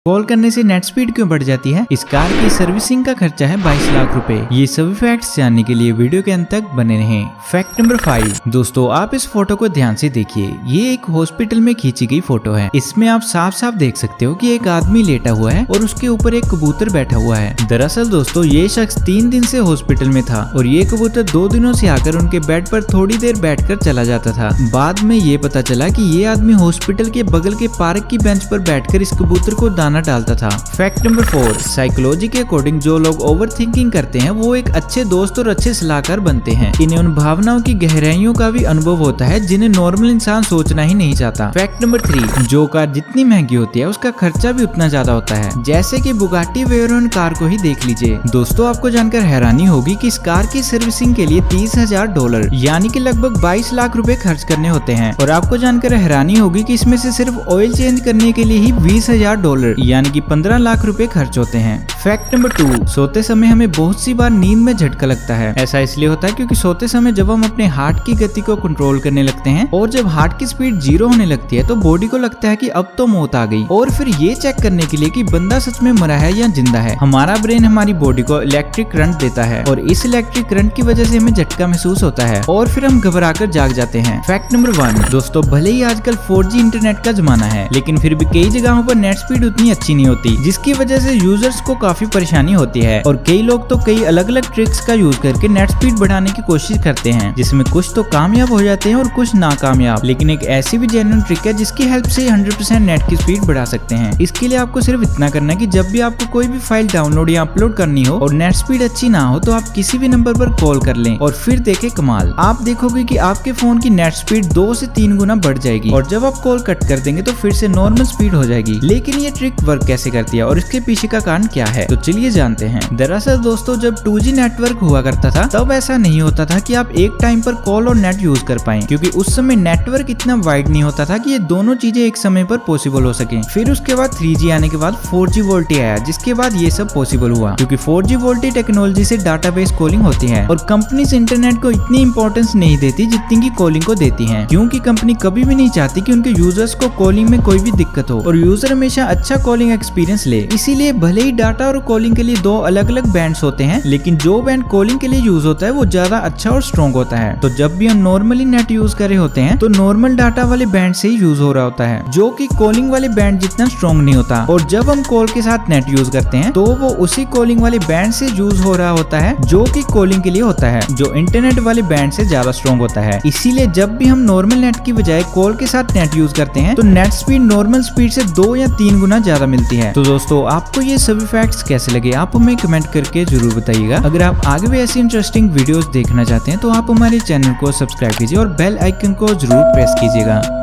Call करने से net speed क्यों बढ़ जाती है, इस कार की सर्विसिंग का खर्चा है 22 लाख रुपए। ये सभी फैक्ट्स जानने के लिए वीडियो के अंत तक बने रहें। फैक्ट नंबर 5 दोस्तों, आप इस फोटो को ध्यान से देखिए। ये एक हॉस्पिटल में खींची गई फोटो है। इसमें आप साफ साफ देख सकते हो कि एक आदमी लेटा हुआ है और उसके ऊपर एक कबूतर बैठा हुआ है। दरअसल दोस्तों, ये शख्स 3 दिन से हॉस्पिटल में था और ये कबूतर 2 दिनों से आकर उनके बेड पर थोड़ी देर बैठकर चला जाता था। बाद में ये पता चला कि ये आदमी हॉस्पिटल के बगल के पार्क की बेंच पर बैठकर इस कबूतर को दाना डालता था। फैक्ट नंबर 4 साइकोलॉजी के अकॉर्डिंग जो लोग ओवर थिंकिंग करते हैं वो एक अच्छे दोस्त और अच्छे सलाहकार बनते हैं। इन्हें उन भावनाओं की गहराइयों का भी अनुभव होता है जिन्हें नॉर्मल इंसान सोचना ही नहीं चाहता। फैक्ट नंबर 3 जो कार जितनी महंगी होती है उसका खर्चा भी उतना ज्यादा होता है। जैसे कि बुगाटी वेयरन कार को ही देख लीजिए। दोस्तों, आपको जानकर हैरानी होगी कि इस कार की सर्विसिंग के लिए $30,000 यानी कि लगभग 22 लाख रुपए खर्च करने होते हैं। और आपको जानकर हैरानी होगी कि इसमें से सिर्फ ऑयल चेंज करने के लिए ही $20,000 यानी कि 15 लाख रुपए खर्च होते हैं। फैक्ट नंबर 2 सोते समय हमें बहुत सी बार नींद में झटका लगता है। ऐसा इसलिए होता है क्योंकि सोते समय जब हम अपने हार्ट की गति को कंट्रोल करने लगते हैं और जब हार्ट की स्पीड 0 होने लगती है तो बॉडी को लगता है कि अब तो मौत आ गई। और फिर ये चेक करने के लिए कि बंदा सच में मरा है या जिंदा है, हमारा ब्रेन हमारी बॉडी को इलेक्ट्रिक करंट देता है और इस इलेक्ट्रिक करंट की वजह से हमें झटका महसूस होता है और फिर हम घबराकर जाग जाते हैं। फैक्ट नंबर 1 दोस्तों, भले ही आजकल 4G इंटरनेट का जमाना है लेकिन फिर भी कई जगहों पर नेट स्पीड उतनी अच्छी नहीं होती, जिसकी वजह से यूजर्स को काफी परेशानी होती है। और कई लोग तो कई अलग अलग ट्रिक्स का यूज करके नेट स्पीड बढ़ाने की कोशिश करते हैं, जिसमें कुछ तो कामयाब हो जाते हैं और कुछ नाकामयाब। लेकिन एक ऐसी भी जेन्युइन ट्रिक है जिसकी हेल्प से 100% नेट की स्पीड बढ़ा सकते हैं। इसके लिए आपको सिर्फ इतना करना है कि जब भी आपको कोई भी फाइल डाउनलोड या अपलोड करनी हो और नेट स्पीड अच्छी ना हो तो आप किसी भी नंबर पर कॉल कर लें और फिर देखें कमाल। आप देखोगे कि आपके फोन की नेट स्पीड 2 से 3 गुना बढ़ जाएगी और जब आप कॉल कट कर देंगे तो फिर से नॉर्मल स्पीड हो जाएगी। लेकिन ये ट्रिक वर्क कैसे करती है और इसके पीछे का कारण क्या है, तो चलिए जानते हैं। दरअसल दोस्तों, जब 2G नेटवर्क हुआ करता था तब ऐसा नहीं होता था कि आप एक टाइम पर कॉल और नेट यूज कर पाएं, क्योंकि उस समय नेटवर्क इतना वाइड नहीं होता था कि ये दोनों चीजें एक समय पर पॉसिबल हो सके। फिर उसके बाद 3G आने के बाद 4G वोल्टी आया, जिसके बाद ये सब पॉसिबल हुआ, क्योंकि 4G वोल्टी टेक्नोलॉजी से डाटाबेस कॉलिंग होती है और कंपनीज इंटरनेट को इतनी इंपॉर्टेंस नहीं देती जितनी की कॉलिंग को देती हैं, क्योंकि कंपनी कभी भी नहीं चाहती कि उनके यूजर्स को कॉलिंग में कोई भी दिक्कत हो और यूजर हमेशा अच्छा कॉलिंग एक्सपीरियंस ले। इसीलिए भले ही डाटा और कॉलिंग के लिए 2 अलग अलग बैंड्स होते हैं, लेकिन जो बैंड कॉलिंग के लिए यूज होता है वो ज्यादा अच्छा और स्ट्रॉन्ग होता है। तो जब भी हम नॉर्मली नेट यूज कर रहे होते हैं तो नॉर्मल डाटा वाले बैंड से ही यूज हो रहा होता है, जो कि कॉलिंग वाले बैंड जितना स्ट्रॉन्ग नहीं होता। और जब हम कॉल के साथ नेट यूज करते हैं तो वो उसी कॉलिंग वाले बैंड से यूज हो रहा होता है जो कि कॉलिंग के लिए होता है, जो इंटरनेट वाले बैंड से ज्यादा स्ट्रॉन्ग होता है। इसीलिए जब भी हम नॉर्मल नेट की बजाय कॉल के साथ नेट यूज करते हैं तो नेट स्पीड नॉर्मल स्पीड से 2 या 3 गुना ज्यादा मिलती है। तो दोस्तों, आपको ये सभी फैक्ट्स कैसे लगे आप हमें कमेंट करके जरूर बताइएगा। अगर आप आगे भी ऐसी इंटरेस्टिंग वीडियोस देखना चाहते हैं तो आप हमारे चैनल को सब्सक्राइब कीजिए और बेल आइकन को जरूर प्रेस कीजिएगा।